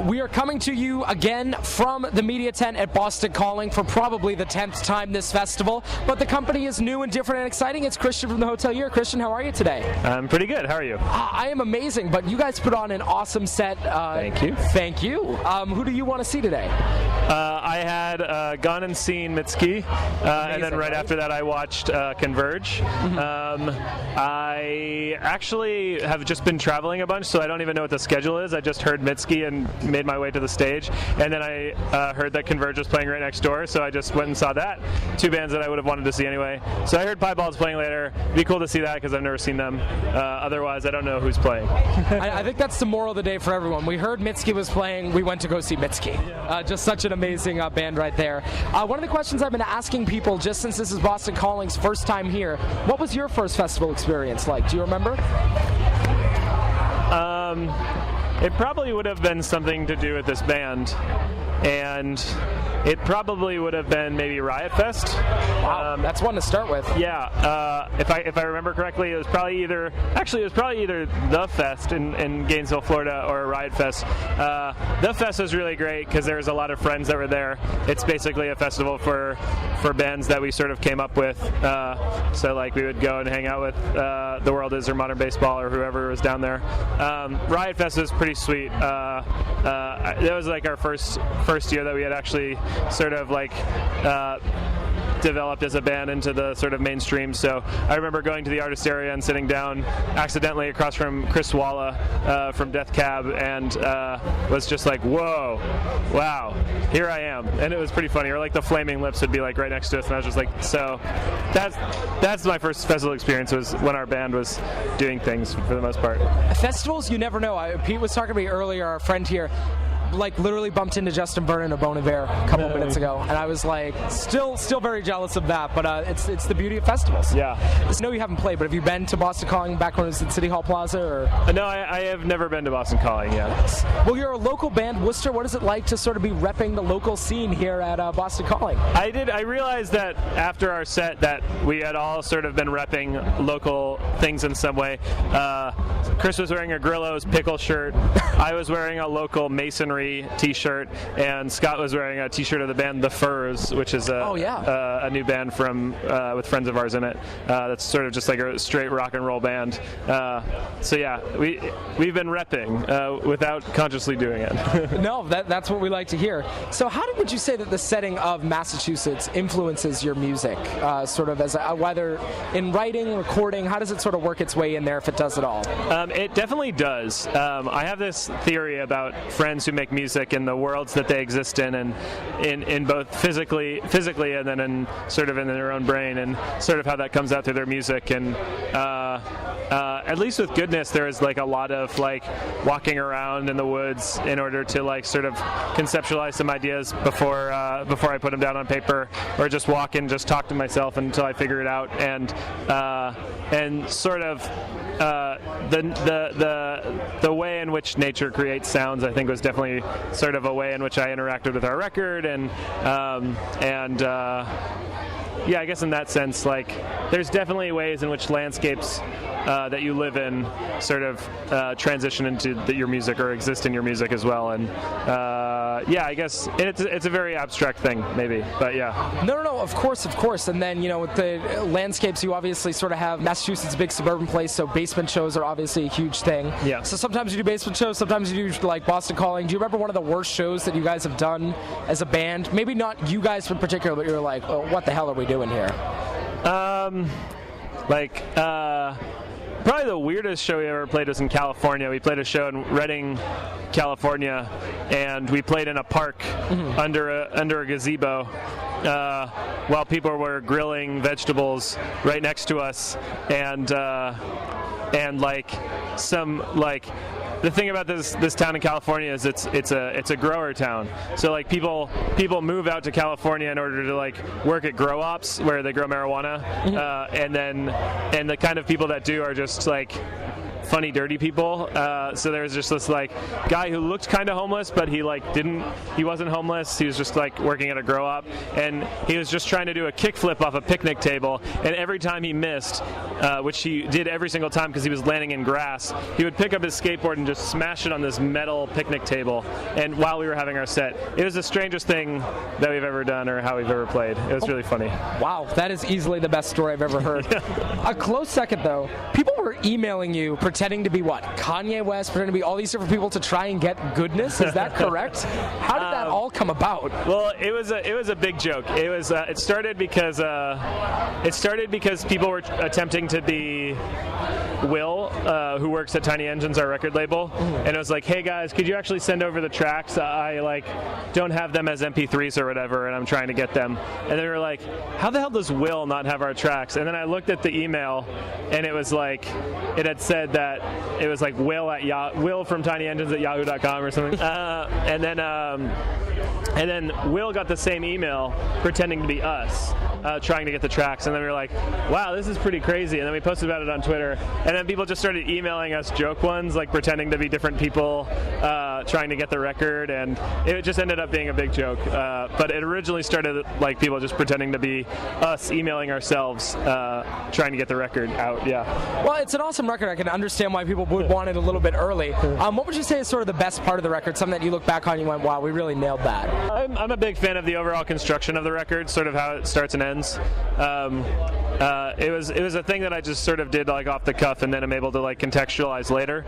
We are coming to you again from the media tent at Boston Calling for probably the 10th time this festival, but the company is new and different and exciting. It's Christian from the Hotelier. Christian, how are you today? I'm pretty good. How are you? I am amazing, but you guys put on an awesome set. Thank you. Thank you. Who do you want to see today? I had gone and seen Mitski, and then right after that I watched Converge. I actually have just been traveling a bunch, so I don't even know what the schedule is. I just heard Mitski and made my way to the stage, and then I heard that Converge was playing right next door, so I just went and saw that. Two bands that I would have wanted to see anyway. So I heard Piebald's playing later. It'd be cool to see that because I've never seen them. Otherwise, I don't know who's playing. I think that's the moral of the day for everyone. We heard Mitski was playing. We went to go see Mitski. Just such an amazing band right there. One of the questions I've been asking people, just since this is Boston Calling's first time here, what was your first festival experience like? Do you remember? It probably would have been something to do with this band, and it probably would have been maybe Riot Fest. Wow, that's one to start with. Yeah, if I remember correctly, it was probably either The Fest in Gainesville, Florida, or Riot Fest. The Fest was really great because there was a lot of friends that were there. It's basically a festival for bands that we sort of came up with. So like we would go and hang out with The World Is or Modern Baseball or whoever was down there. Riot Fest was pretty sweet. That was like our first year that we had actually sort of like developed as a band into the sort of mainstream. So I remember going to the artist area and sitting down accidentally across from Chris Walla from Death Cab, and was just like, whoa, wow, here I am. And it was pretty funny. Or like the Flaming Lips would be like right next to us, and I was just like, so that's my first festival experience, was when our band was doing things for the most part. Festivals, you never know. Pete was talking to me earlier, our friend here, like literally bumped into Justin Vernon of Bon Iver a couple minutes ago, and I was like, still very jealous of that. But it's the beauty of festivals. Yeah. I know you haven't played, but have you been to Boston Calling back when it was at City Hall Plaza? Or? No, I have never been to Boston Calling yet. Well, you're a local band, Worcester. What is it like to sort of be repping the local scene here at Boston Calling? I realized that after our set that we had all sort of been repping local things in some way. Chris was wearing a Grillo's pickle shirt. I was wearing a local masonry t-shirt, and Scott was wearing a t-shirt of the band The Furs, which is a new band from with friends of ours in it. That's sort of just like a straight rock and roll band. So yeah, we've been repping without consciously doing it. No, that's what we like to hear. So how would you say that the setting of Massachusetts influences your music, sort of as whether in writing, recording? How does it sort of work its way in there, if it does at all? It definitely does. I have this theory about friends who make music and the worlds that they exist in, and in both physically and then in sort of in their own brain, and sort of how that comes out through their music. And at least with Goodness, there is like a lot of like walking around in the woods in order to like sort of conceptualize some ideas before I put them down on paper, or just walk and just talk to myself until I figure it out. And sort of the way in which nature creates sounds, I think, was definitely sort of a way in which I interacted with our record, and yeah, I guess in that sense, like, there's definitely ways in which landscapes that you live in sort of transition into your music or exist in your music as well. And yeah, I guess it's a very abstract thing, maybe, but yeah. No, of course. And then, with the landscapes, you obviously sort of have Massachusetts, a big suburban place, so basement shows are obviously a huge thing. Yeah. So sometimes you do basement shows, sometimes you do like Boston Calling. Do you remember one of the worst shows that you guys have done as a band? Maybe not you guys in particular, but you're like, oh, what the hell are we doing here? Probably the weirdest show we ever played was in California. We played a show in Redding, California, and we played in a park under a gazebo while people were grilling vegetables right next to us, and like some like. The thing about this town in California is it's a grower town. So like people move out to California in order to like work at grow ops where they grow marijuana, and the kind of people that do are just like funny dirty people. So there was just this like guy who looked kind of homeless, but he wasn't homeless. He was just like working at a grow up, and he was just trying to do a kickflip off a picnic table. And every time he missed, which he did every single time because he was landing in grass, he would pick up his skateboard and just smash it on this metal picnic table. And while we were having our set, it was the strangest thing that we've ever done or how we've ever played. It was really funny. Wow, that is easily the best story I've ever heard. A close second, though. People were emailing you pretending to be what? Kanye West, pretending to be all these different people to try and get goodness? Is that correct? How did that all come about? Well, it was a big joke. It started because people were attempting to be Will, who works at Tiny Engines, our record label, and it was like, hey guys, could you actually send over the tracks? I don't have them as MP3s or whatever, and I'm trying to get them. And they were like, how the hell does Will not have our tracks? And then I looked at the email, and it was like, it had said that it was like Will from Tiny Engines at yahoo.com or something. And then Will got the same email pretending to be us, trying to get the tracks. And then we were like, wow, this is pretty crazy. And then we posted about it on Twitter. And then people just started emailing us joke ones, like pretending to be different people trying to get the record. And it just ended up being a big joke. But it originally started like people just pretending to be us emailing ourselves trying to get the record out. Yeah. Well, it's an awesome record. I can understand why people would want it a little bit early. What would you say is sort of the best part of the record? Something that you look back on and you went, wow, we really nailed that. I'm a big fan of the overall construction of the record, sort of how it starts and ends. It was a thing that I just sort of did like off the cuff, and then I'm able to like contextualize later.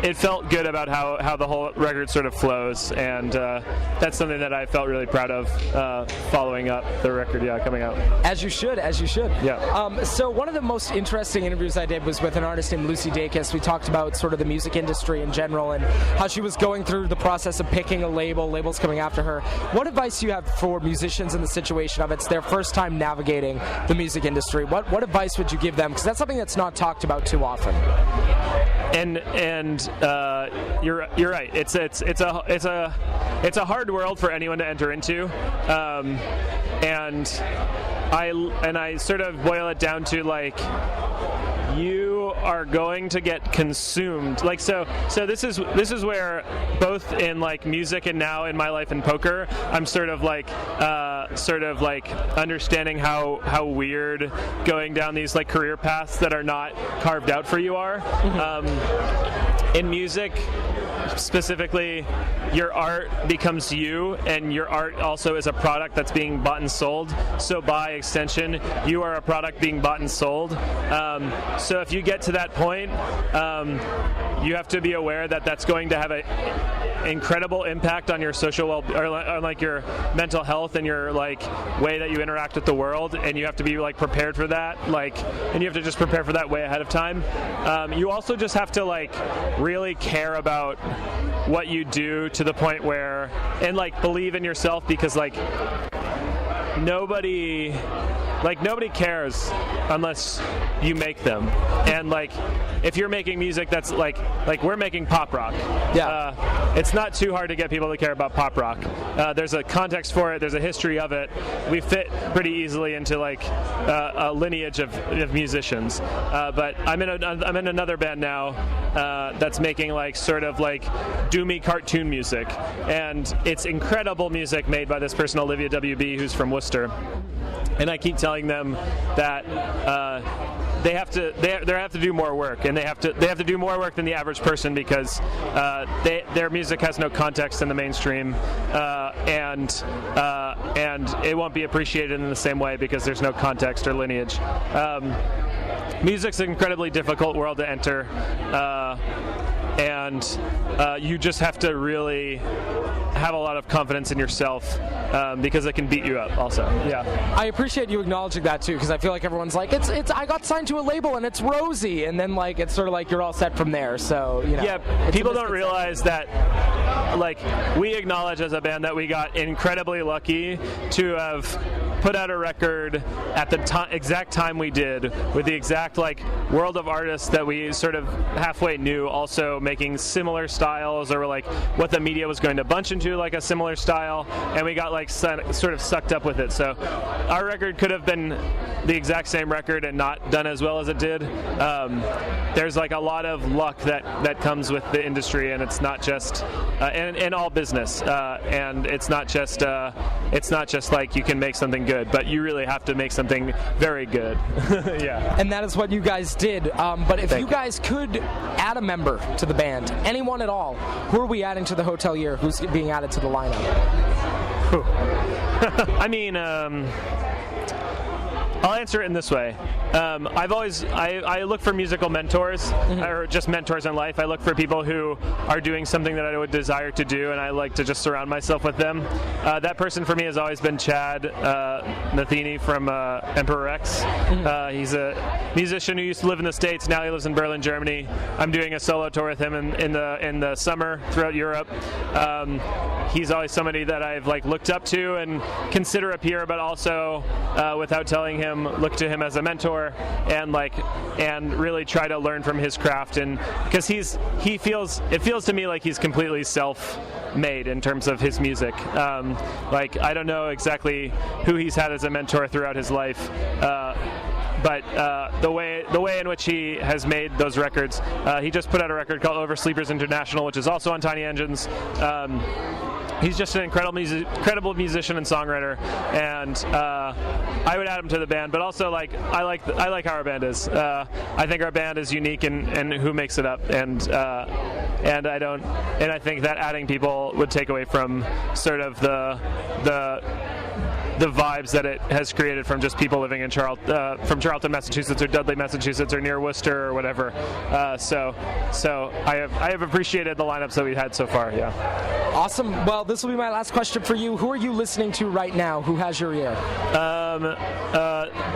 It felt good about how the whole record sort of flows, and that's something that I felt really proud of following up the record, coming out. As you should. Yeah. So one of the most interesting interviews I did was with an artist named Lucy Dacus. We talked about sort of the music industry in general and how she was going through the process of picking a labels coming after her. What advice do you have for musicians in the situation of it's their first time navigating the music industry? What advice would you give them? Because that's something that's not talked about too often. And you're right. It's a hard world for anyone to enter into, and I sort of boil it down to like, you are going to get consumed. Like so this is where both in like music and now in my life in poker, I'm sort of like understanding how weird going down these like career paths that are not carved out for you are. In music specifically, your art becomes you, and your art also is a product that's being bought and sold. So by extension, you are a product being bought and sold. So if you get to that point, you have to be aware that that's going to have an incredible impact on your social or like your mental health and your like way that you interact with the world, and you have to be like prepared for that. And you have to just prepare for that way ahead of time. You also just have to like really care about what you do to the point where, and like believe in yourself, because like nobody cares unless you make them. And like if you're making music that's like we're making pop rock, it's not too hard to get people to care about pop rock. There's a context for it, there's a history of it. We fit pretty easily into like a lineage of musicians. But I'm in another band now that's making like sort of like doomy cartoon music, and it's incredible music made by this person Olivia WB, who's from Worcester. And I keep telling them that they have to do more work, and they have to do more work than the average person, because their music has no context in the mainstream, and it won't be appreciated in the same way because there's no context or lineage. Music's an incredibly difficult world to enter, and you just have to really have a lot of confidence in yourself, because it can beat you up also. Yeah. I appreciate you acknowledging that too, because I feel like everyone's like, it's I got signed to a label and it's rosy, and then like it's sort of like you're all set from there. So yeah, people don't realize that like we acknowledge as a band that we got incredibly lucky to have put out a record at the exact time we did, with the exact like world of artists that we sort of halfway knew, also making similar styles, or like what the media was going to bunch into, like a similar style, and we got like sort of sucked up with it. So our record could have been the exact same record and not done as well as it did. There's like a lot of luck that comes with the industry, and it's not just in all business, and it's not just like you can make something good, but you really have to make something very good. Yeah. And that is what you guys did. But if you guys could add a member to the band, anyone at all, who are we adding to the Hotelier? Who's being added to the lineup? I mean, I'll answer it in this way. I look for musical mentors, or just mentors in life. I look for people who are doing something that I would desire to do, and I like to just surround myself with them. That person for me has always been Chad Matheny from Emperor X. He's a musician who used to live in the States. Now he lives in Berlin, Germany. I'm doing a solo tour with him in the summer throughout Europe. He's always somebody that I've like looked up to and consider a peer, but also without telling him, look to him as a mentor, and really try to learn from his craft. And because it feels to me like he's completely self-made in terms of his music. Like I don't know exactly who he's had as a mentor throughout his life, but the way in which he has made those records, he just put out a record called Oversleepers International, which is also on Tiny Engines. He's just an incredible musician and songwriter, and I would add him to the band. But also, like I like how our band is. I think our band is unique in who makes it up, and I think that adding people would take away from sort of the vibes that it has created from just people living in from Charlton, Massachusetts, or Dudley, Massachusetts, or near Worcester, or whatever. So I have appreciated the lineups that we've had so far. Yeah. Awesome. Well, this will be my last question for you. Who are you listening to right now? Who has your ear?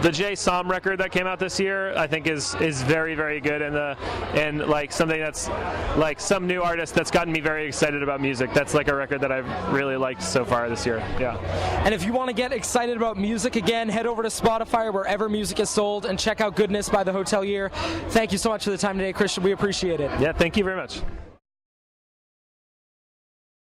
The Jay Som record that came out this year, I think is very, very good, and like something that's like some new artist that's gotten me very excited about music. That's like a record that I've really liked so far this year. Yeah. And if you want to get excited about music again, head over to Spotify or wherever music is sold and check out Goodness by the Hotelier. Thank you so much for the time today, Christian. We appreciate it. Yeah, thank you very much.